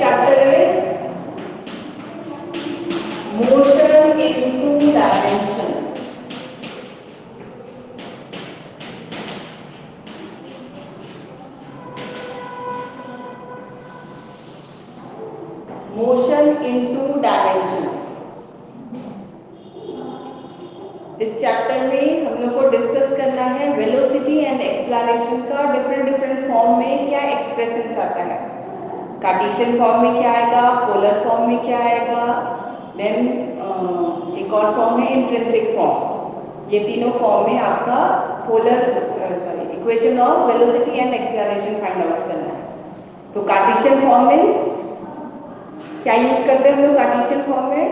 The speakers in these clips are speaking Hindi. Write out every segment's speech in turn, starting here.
chapter is motion in two dimensions. Motion in to dimensions. इस चैप्टर में हम लोग को डिस्कस करना है वेलोसिटी एंड एक्सेलरेशन का डिफरेंट फॉर्म में क्या एक्सप्रेशंस आता है। कार्टेशियन फॉर्म में क्या आएगा, पोलर फॉर्म में क्या आएगा, देन एक और फॉर्म है इंट्रिंसिक फॉर्म। ये तीनों फॉर्म में आपका equation of velocity and acceleration find out करना है। तो कार्टेशियन फॉर्म मीन्स क्या यूज करते हैं हम लोग कार्टेशियन फॉर्म में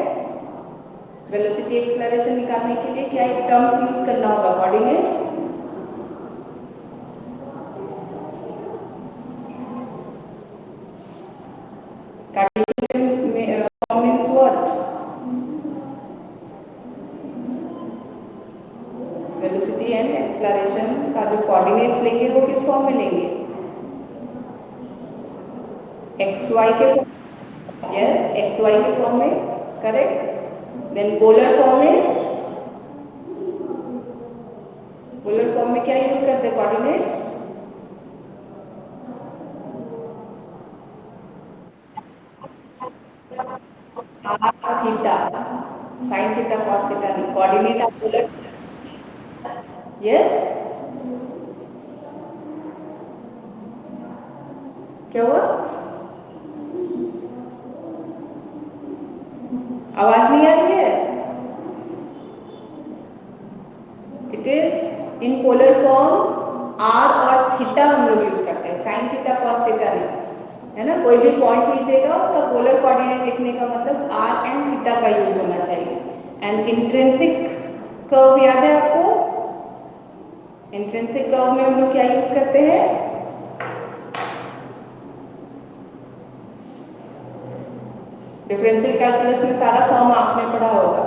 वेलोसिटी एक्सेलरेशन निकालने के लिए? क्या एक टर्म्स यूज करना होगा, coordinates. Cartesian form means what? Velocity and acceleration का जो कोऑर्डिनेट्स लेंगे वो किस फॉर्म में लेंगे? एक्स वाई के फॉर्म। यस, एक्स वाई के फॉर्म में, correct. Then polar form means, polar form में क्या यूज करते हैं coordinates? Theta, sine theta, cos theta नहीं, कोऑर्डिनेट आप पोलर। यस, क्या हुआ? आवाज नहीं आ रही है? It is in polar form r और थीटा हम लोग यूज करते हैं, साइन थीटा कॉस थीटा नहीं, है ना। कोई भी पॉइंट लीजिएगा उसका पोलर कोऑर्डिनेट लिखने का मतलब आर एंड थीटा का यूज होना चाहिए। एंड इंट्रिंसिक कर्व याद है आपको? इंट्रिंसिक कर्व में हम लोग क्या यूज करते हैं? डिफरेंशियल कैलकुलस में सारा फॉर्म आपने पढ़ा होगा।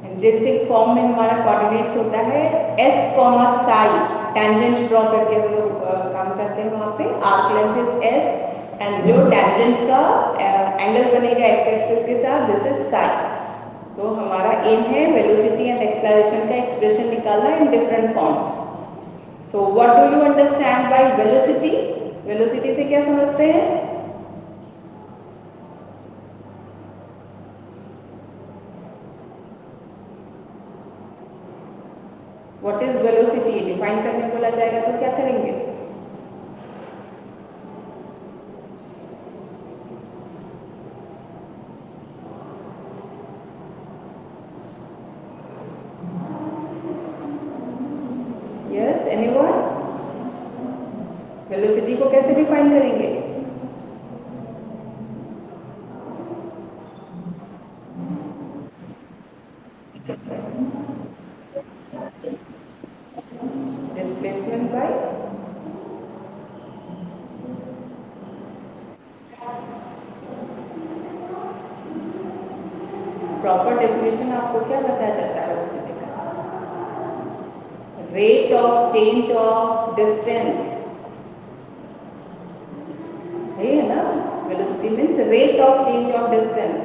इंट्रिंसिक फॉर्म में हमारा कोऑर्डिनेट्स होता है S comma Sai, tangent draw करके हम लोग काम करते हैं वहां पे। Arc length is S and जो टेंजेंट का एंगल बनेगा एक्स एक्सिस के साथ, दिस इज साई। तो हमारा एम है वेलोसिटी एंड एक्सेलरेशन का एक्सप्रेशन निकालना in different forms. So what do you understand by velocity? Velocity से क्या समझते हैं? व्हाट इज वेलोसिटी डिफाइन करने बोला जाएगा तो क्या करेंगे? Yes, anyone? वेलोसिटी को कैसे डिफाइन करेंगे? डिस्प्लेसमेंट बाय प्रॉपर डेफिनेशन आपको क्या बताया जाता है वेलोसिटी का? Rate of change of distance, है ना। Velocity means rate of change of distance.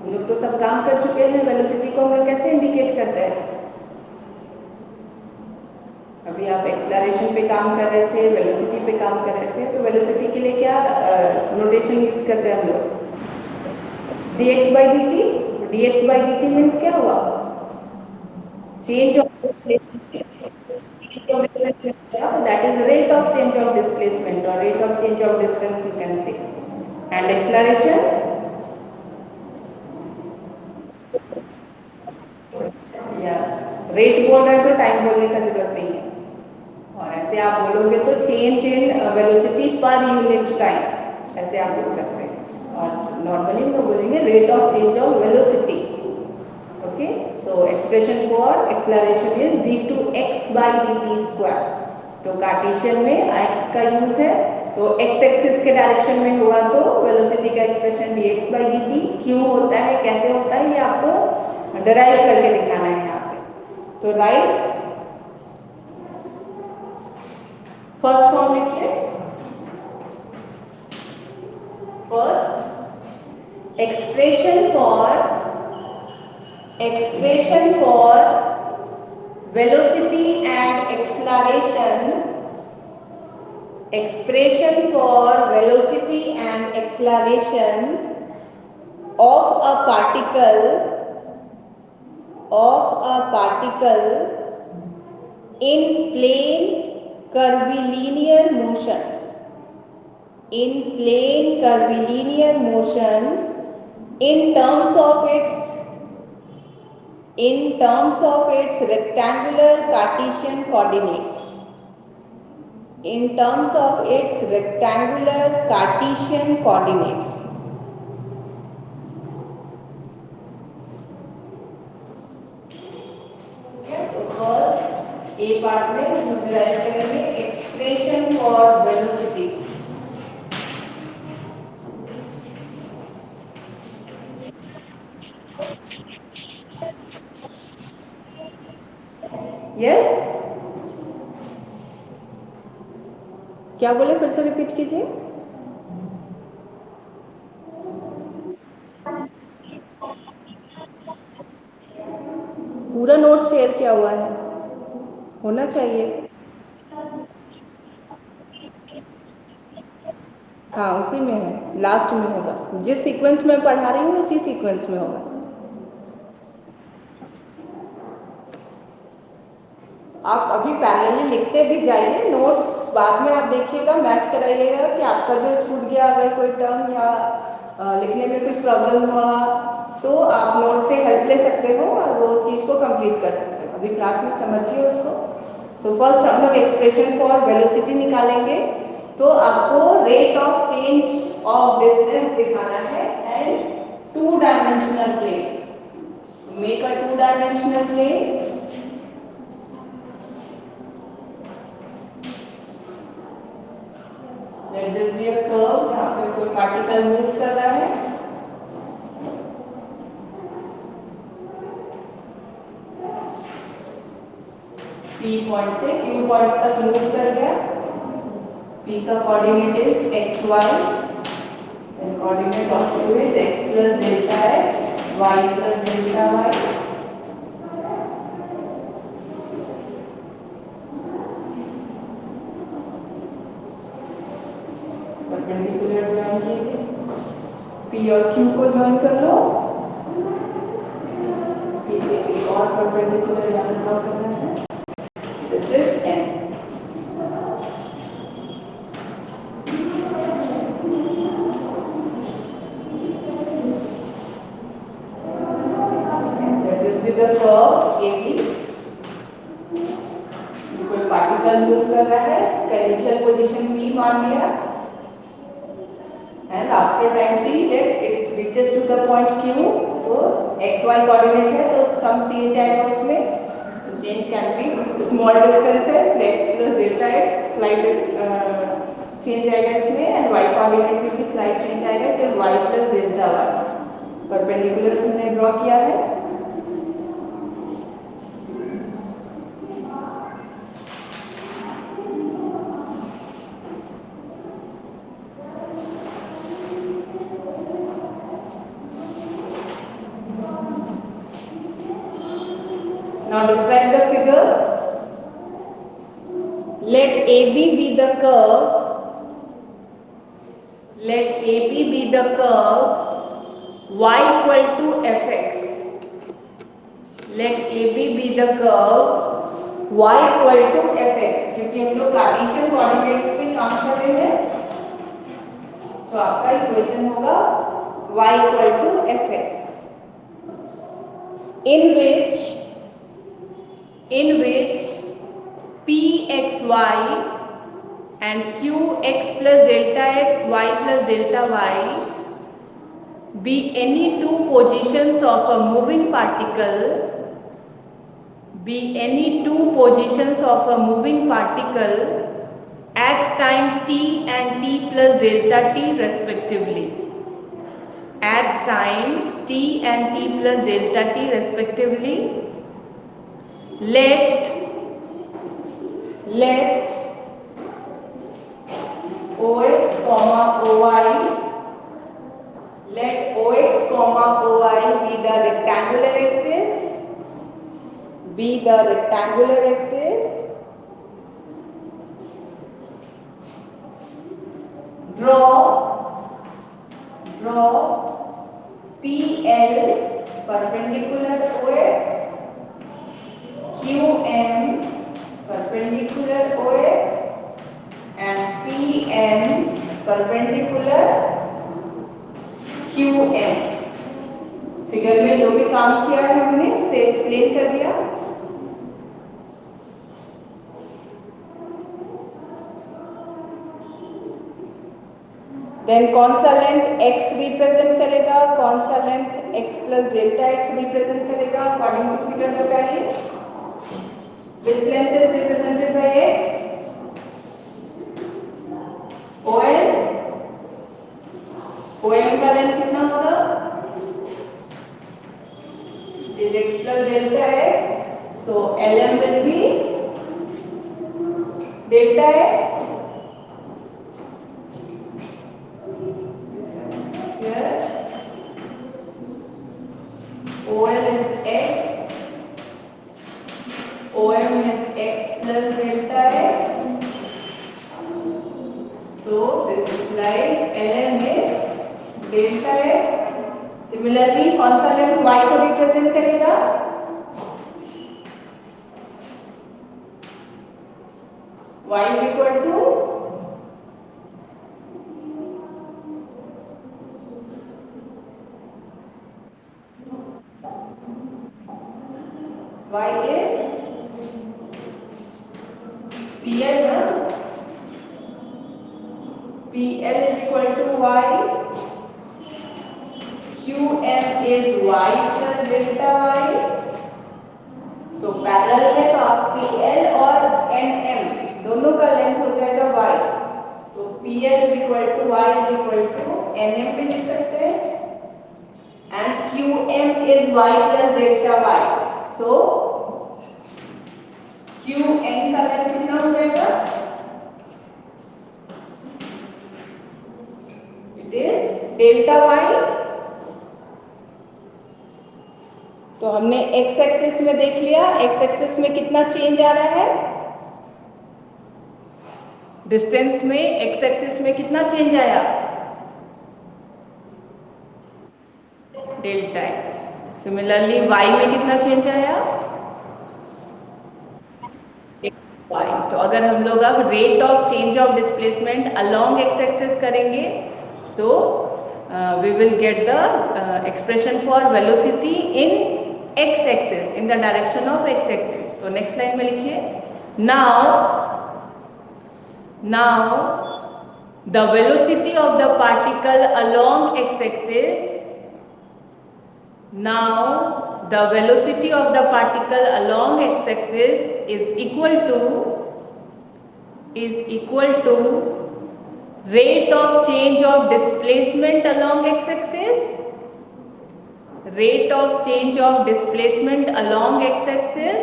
हम लोग तो सब काम कर चुके हैं, वेलोसिटी को हम लोग कैसे इंडिकेट करते हैं? अभी आप एक्सेलरेशन पे काम कर रहे थे, वेलोसिटी पे काम कर रहे थे, तो वेलोसिटी के लिए क्या नोटेशन यूज करते हैं हम लोग? dx by dt। dx by dt means क्या हुआ? Change of that is rate of change of displacement और rate of change of distance you can say. And acceleration, yes, rate बोल रहे हैं तो टाइम बोलने का जरूरत नहीं है। और ऐसे आप बोलोगे तो change in velocity per unit time, ऐसे आप बोल सकते हैं। और नॉर्मली हम बोलेंगे rate of change of velocity. Okay, so expression for acceleration is d2x by dt square. तो कार्टेशियन में x का यूज है, तो x एक्सिस के डायरेक्शन में हुआ तो वेलोसिटी का एक्सप्रेशन dx by dt। क्यों होता है, कैसे होता है, ये आपको डराइव करके दिखाना है यहाँ पे। तो राइट, फर्स्ट फॉर्म लिखिए। expression for velocity and acceleration, expression for velocity and acceleration of a particle in plane curvilinear motion, in terms of its rectangular Cartesian coordinates, तो फर्स्ट ए पार्ट में हम डिराइव करेंगे एक्सप्रेशन फॉर वेलोसिटी। यस, क्या बोले, फिर से रिपीट कीजिए। पूरा नोट शेयर किया हुआ है, होना चाहिए। हाँ, उसी में है, लास्ट में होगा। जिस सीक्वेंस में पढ़ा रही हूँ उसी सीक्वेंस में होगा। आप अभी पैरेलली लिखते भी जाइए, नोट्स बाद में आप देखिएगा, मैच कराइएगा कि आपका जो छूट गया अगर कोई टर्म या लिखने में कुछ प्रॉब्लम हुआ तो आप नोट से हेल्प ले सकते हो और वो चीज़ को कंप्लीट कर सकते हो। अभी क्लास में समझिए उसको। सो फर्स्ट हम लोग एक्सप्रेशन फॉर वेलोसिटी निकालेंगे, तो आपको rate of change of distance दिखाना है and two dimensional plane. Make a two dimensional plane. Let this be a curve जहाँ पे कोई पार्टिकल मूव कर रहा है। P पॉइंट से Q पॉइंट तक मूव कर गया। P का coordinate is x y and coordinate of Q is x plus delta x, y plus delta y. Perpendicular join कीजिए, P और Q को ज्वाइन कर लो। P से एक और परपेंडिकुलर यहाँ ड्रॉ करना है। This is N. With the curve AB, कोई पार्टिकल मूव कर रहा है, इसका इनिशियल पोजीशन P मान लिया, and after time t it reaches to the point Q, तो x y कोऑर्डिनेट है तो सम चेंज आएगा उसमें। Change can be small distance है, x plus delta x, slide change आएगा इसमें, एंड y कोऑर्डिनेट में भी स्लाइड चेंज आएगा, it is y plus delta y। Perpendicular हमने ड्रॉ किया है। Now describe the figure. Let AB be the curve. Let AB be the curve y equal to fx. Let AB be the curve y equal to fx. क्योंकि हम लोग कार्टेशियन कोऑर्डिनेट्स पे काम कर रहे हैं, तो आपका इक्वेशन होगा y equal to fx, in which pxy and qx plus delta x, y plus delta y be any two positions of a moving particle, at time t and t plus delta t respectively. At time t and t plus delta t respectively. Let OX, OY, let OX, perpendicular QM। Figure में जो भी काम किया है हमने उसे एक्सप्लेन कर दिया। देन कौन सा लेंथ x रिप्रेजेंट करेगा, कौन सा length x plus delta x represent करेगा अकॉर्डिंग टू फिगर बताइए। Which length is represented by x? OL, OM का लेंथ कितना होगा? is x plus delta x, so LM will be delta x। Here OL is x, OM is x plus delta x, so this implies LM is delta x। Similarly कौन सा लेंथ y को रिप्रेजेंट करेगा? y is equal to y is PL na? PL is equal to y, QM is y plus delta y। तो पैरेलल है तो आप PL और NM दोनों का लेंथ हो जाएगा y, तो PL is equal to y is equal to NM भी लिख सकते हैं and QM is y plus delta y, so QN का लेंथ कितना हो जाएगा? It is delta y। तो हमने x एक्सिस में देख लिया, x एक्सिस में कितना चेंज आ रहा है डिस्टेंस में, x एक्सिस में कितना चेंज आया? Delta x। सिमिलरली y में कितना चेंज आया? y। तो अगर हम लोग अब rate of change of displacement along x axis करेंगे so we will get the expression for velocity in x axis, in the direction of x axis. तो नेक्स्ट लाइन में लिखिए, now the velocity of the particle along x axis, now the velocity of the particle along x axis is equal to rate of change of displacement along x axis, rate of change of displacement along x axis,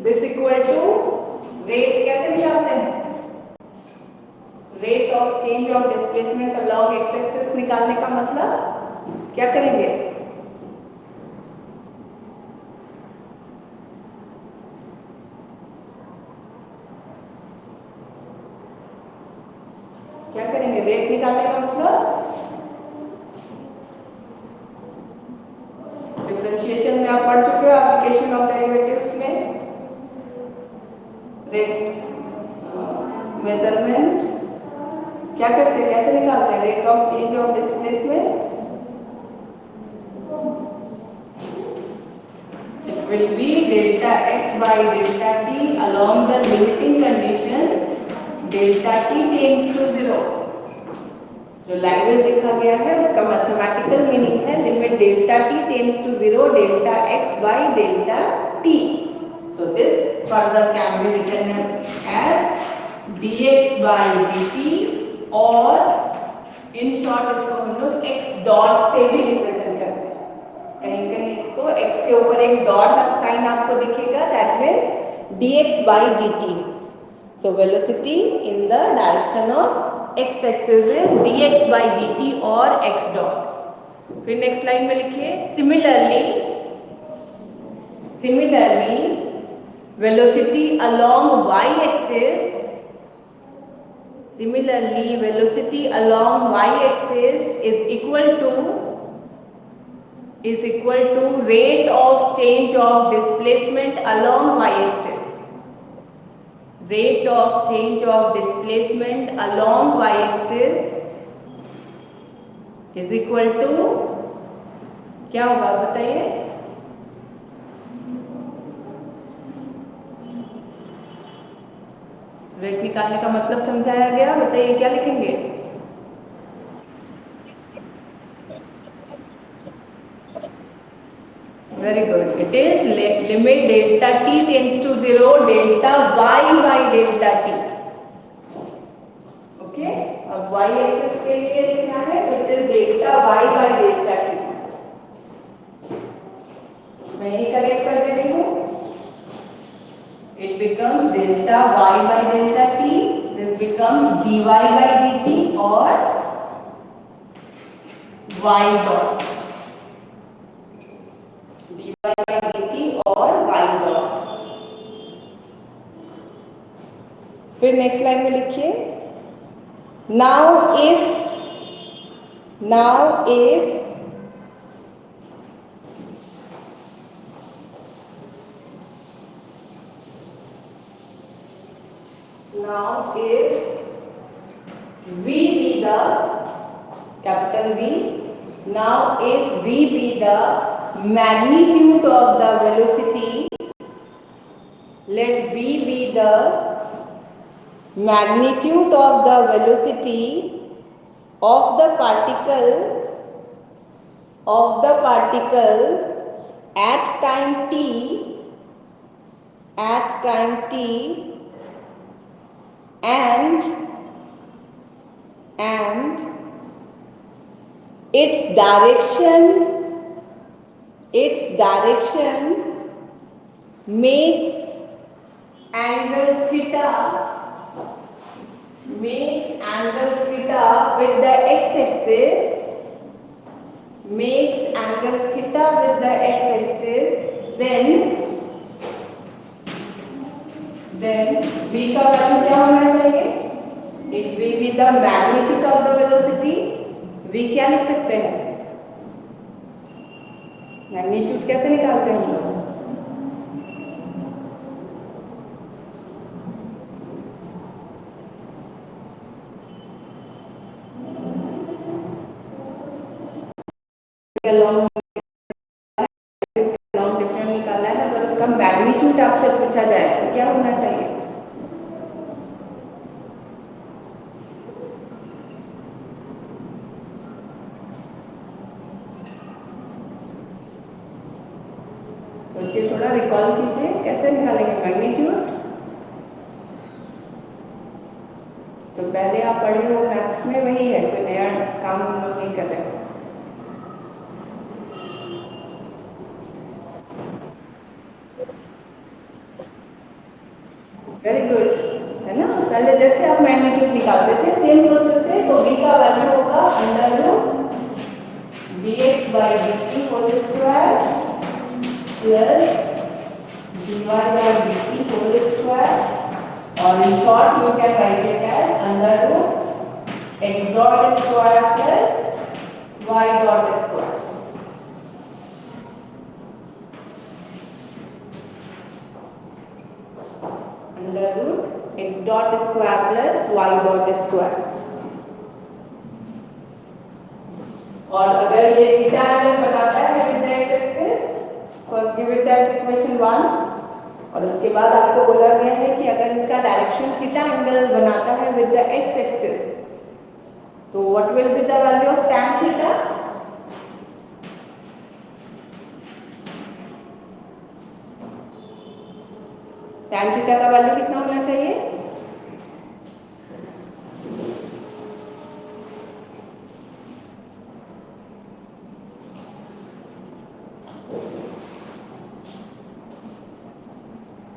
this equal to rate कैसे निकालते हैं? Rate of change of displacement along x axis निकालने का मतलब क्या करेंगे? क्या करेंगे रेट निकालने का मतलब? डिफरेंशिएशन में आप पढ़ चुके हो, एप्लीकेशन ऑफ डेरिवेटिव्स में रेट मेजरमेंट क्या करते हैं, कैसे निकालते हैं rate of change of displacement? It will be delta x by delta t along the limiting condition delta t tends to 0। जो लैंग्वेज लिखा गया है उसका मैथमेटिकल मीनिंग है limit delta t tends to 0 delta x by delta t। So this further can be written as dx by dt और इन शॉर्ट इसको हम लोग x डॉट से भी रिप्रेजेंट करते हैं। कहीं कहीं इसको x के ऊपर एक डॉट साइन आपको दिखेगा, that means dx by dt। So velocity in the direction of x axis is dx by dt और x डॉट। फिर नेक्स्ट लाइन में लिखिए, similarly velocity along y axis, similarly velocity along y axis is equal to rate of change of displacement along y axis, rate of change of displacement along y-axis is equal to क्या होगा बताइए? रेट निकालने का मतलब समझाया गया, बताइए क्या लिखेंगे? Very good. It is limit delta t tends to 0, delta y by delta t. Okay, अब y एक्सिस के लिए लिखना है तो it is delta y by delta t. मैं ये करेक्ट कर दे रही हूँ. It becomes delta y by delta t. This becomes dy by dt or y dot. dy by dt और y dot. फिर नेक्स्ट लाइन में लिखिए. Now if now if V be the capital V. Now if V be the magnitude of the velocity, let V be the magnitude of the velocity of the particle at time t and its direction makes angle theta with the x-axis, then v का वैल्यू क्या होना चाहिए? If v be the magnitude of the velocity, v क्या लिख सकते हैं? मैग्नीट्यूड कैसे निकालते हैं हम लोग? लॉन्ग डिफरेंट निकालना है. अगर उसका मैग्नीट्यूड आपसे पूछा जाए तो क्या होना चाहिए? सोचिए, थोड़ा रिकॉल कीजिए, कैसे निकालेंगे मैग्नीट्यूड? तो पहले आप पढ़े हो मैथ्स में, वही है, कोई नया काम हम लोग नहीं कर रहे. वेरी गुड, है ना? पहले जैसे आप मैग्नीट्यूड निकालते थे सेम प्रोसेस है. तो v का वैल्यू होगा under root dx by dt whole square plus dy by dt whole square, और in short you can write it as under root x dot square plus y dot square. Under root x dot square plus y dot square. और अगर ये थीटा एंगल बनाता है with the x axis, first give it as equation 1. और उसके बाद आपको बोला गया है कि अगर इसका डायरेक्शन थीटा एंगल बनाता है विद द एक्स एक्सिस, तो what will be the value of tan theta? tan theta का वैल्यू कितना होना चाहिए?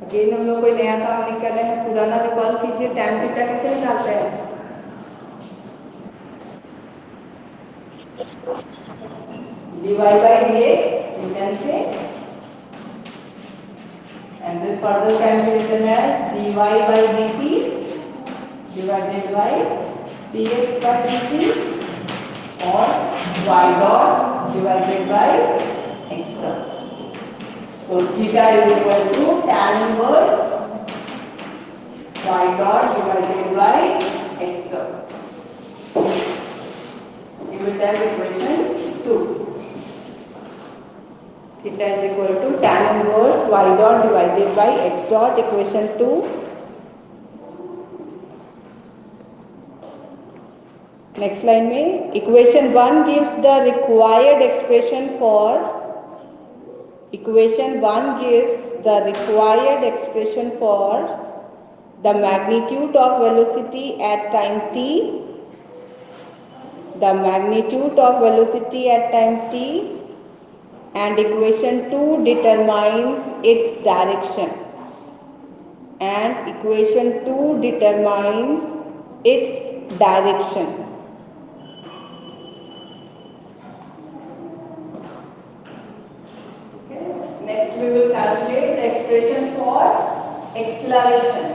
अगेन हम लोग कोई नया काम नहीं कर रहे हैं, पुराना रिकॉल कीजिए. tan थीटा कैसे निकालते हैं? dy by dx you can say, and this further can be written as dy by dt divided by dx by dt or y dot divided by x dot. So theta is equal to tan inverse y dot divided by x dot. You will have equation 2. Theta is equal to tan inverse y dot divided by x dot, equation 2. Next line में equation 1 gives the required expression for the magnitude of velocity at time t, and equation 2 determines its direction, Next we will calculate the expression for acceleration.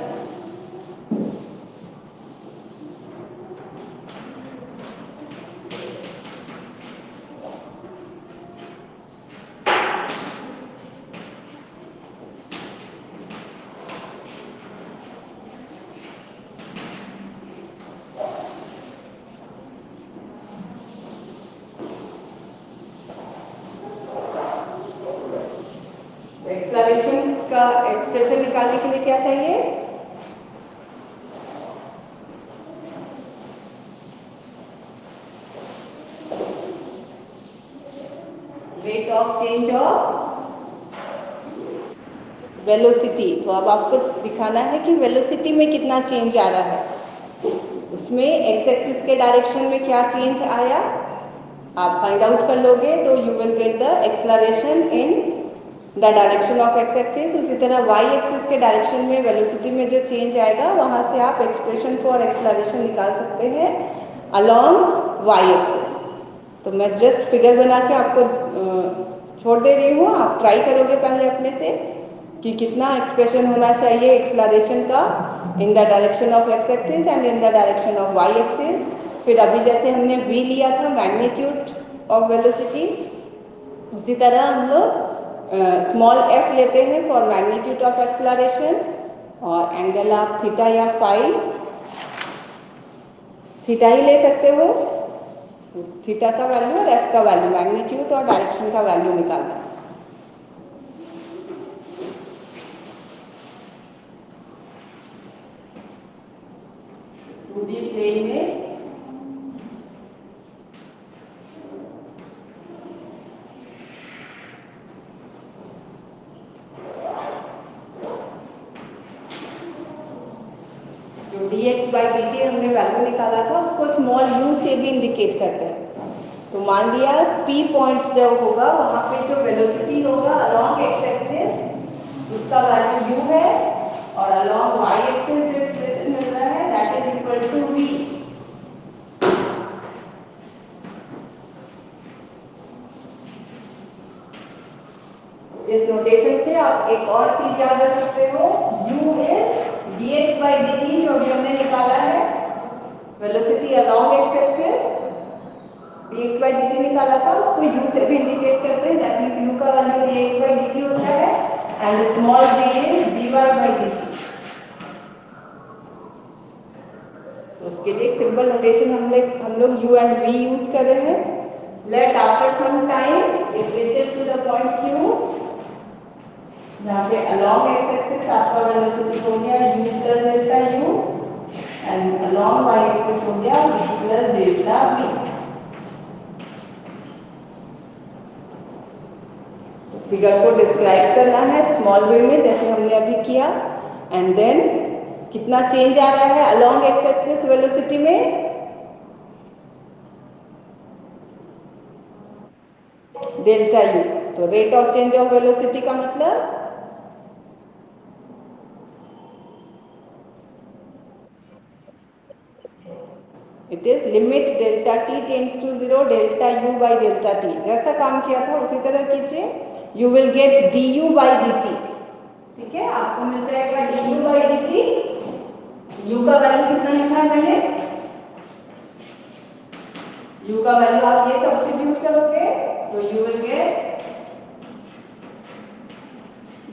Acceleration का एक्सप्रेशन निकालने के लिए क्या चाहिए? Rate of change of velocity. तो अब आपको दिखाना है कि वेलोसिटी में कितना चेंज आ रहा है, उसमें एक्स एक्सिस के डायरेक्शन में क्या चेंज आया आप फाइंड आउट कर लोगे तो you will get the acceleration in the direction of x axis. उसी तरह वाई एक्सिस के डायरेक्शन में वेलोसिटी में जो चेंज आएगा वहां से आप एक्सप्रेशन फॉर एक्सेलरेशन निकाल सकते हैं अलोंग वाई एक्सिस। तो मैं जस्ट फिगर बना के आपको छोड़ दे रही हूँ, आप ट्राई करोगे पहले अपने से कि कितना एक्सप्रेशन होना चाहिए एक्सेलरेशन का in the direction of x axis and in the direction of y axis. फिर अभी जैसे हमने v लिया था मैग्नीट्यूड ऑफ वेलोसिटी, उसी तरह हम लोग स्मॉल f लेते हैं फॉर मैग्नीट्यूड ऑफ एक्सेलरेशन, और एंगल आप थीटा या फाई थीटा ही ले सकते हो। थीटा का वैल्यू और f का वैल्यू, मैग्नीट्यूड और डायरेक्शन का वैल्यू निकालना है। 2D प्लेन में जो dx/dt हमने वैल्यू निकाला था उसको स्मॉल u से भी इंडिकेट करते हैं। तो मान लिया P पॉइंट जब होगा वहां पे जो वेलोसिटी होगा अलोंग एक्स एक्सिस उसका वैल्यू u है, और अलोंग वाई एक्सिस जो एक्सप्रेशन मिल रहा है that is equal to v। इस नोटेशन से आप एक और चीज याद रख सकते हो, u इज dx/dt जो अभी हमने निकाला है velocity along x axis, dx/dt निकाला था उसको u से भी इंडिकेट करते हैं, दैट मींस u का वैल्यू dx/dt होता है and small v is dy/dt। तो उसके लिए एक सिंपल नोटेशन हम लोग u एंड v यूज कर रहे हैं। Let after some time it reaches to the point q जहाँ पे अलोंग एक्स एक्सिस आपका वेलोसिटी हो गया u plus delta u and along y axis हो गया v plus delta v। Figure को डिस्क्राइब करना है स्मॉल वे में जैसे हमने अभी किया, एंड देन कितना चेंज आ रहा है अलोंग एक्स एक्सिस वेलोसिटी में, डेल्टा u। तो rate of change of velocity का मतलब it is limit delta t tends to 0 delta u by delta t। जैसा काम किया था उसी तरह कीजिए, यू विल गेट du/dt। ठीक है, आपको मिल जाएगा du/dt। u का वैल्यू कितना लिखा है मैंने, u का वैल्यू आप ये सब्स्टिट्यूट करोगे तो you will gate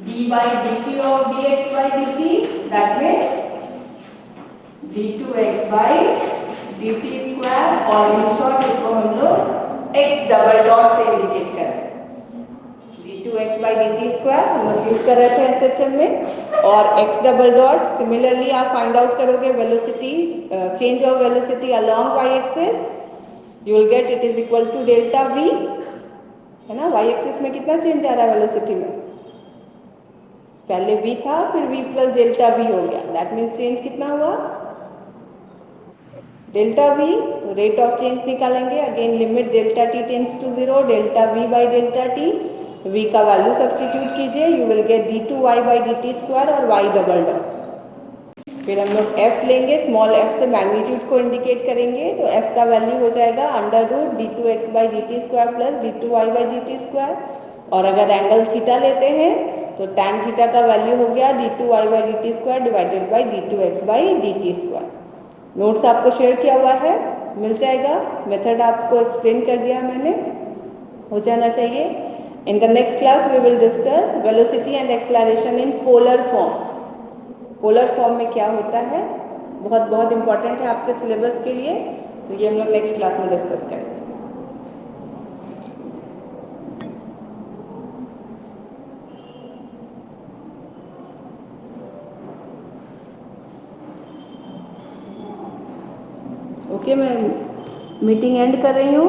d/dt of dx/dt, that means d2x by dt square, और इन शॉर्ट इसको हम लोग x डबल डॉट से इंडिकेट करें। d2x बाई dt स्क्वायर हम लोग यूज कर रहे थे एसएचएम में, और x डबल डॉट सिमिलरली आप फाइंड आउट करोगे velocity, change of velocity along y axis, you will get it is equal to delta v, है ना। y एक्सिस में कितना चेंज आ रहा है वेलोसिटी में, पहले v था फिर v प्लस डेल्टा v हो गया, दैट मीन्स चेंज कितना हुआ, डेल्टा v। तो रेट ऑफ चेंज निकालेंगे, again limit delta t tends to 0, delta v by delta t, v का वैल्यू सब्स्टिट्यूट कीजिए, you will get d2y by dt square और y डबल डॉट। फिर हम लोग f लेंगे, स्मॉल f से मैग्नीट्यूड को इंडिकेट करेंगे, तो f का वैल्यू हो जाएगा under root d2x by dt square plus d2y by dt square, और अगर एंगल थीटा लेते हैं तो tan थीटा का वैल्यू हो गया d2y by dt square divided by d2x by dt square. Notes आपको शेयर किया हुआ है, मिल जाएगा, मेथड आपको एक्सप्लेन कर दिया मैंने, हो जाना चाहिए। In the next class we will discuss velocity and acceleration in polar form. Polar form में क्या होता है, बहुत बहुत इंपॉर्टेंट है आपके सिलेबस के लिए, तो ये हम लोग नेक्स्ट क्लास में डिस्कस करेंगे। ओके, मैं मीटिंग एंड कर रही हूँ।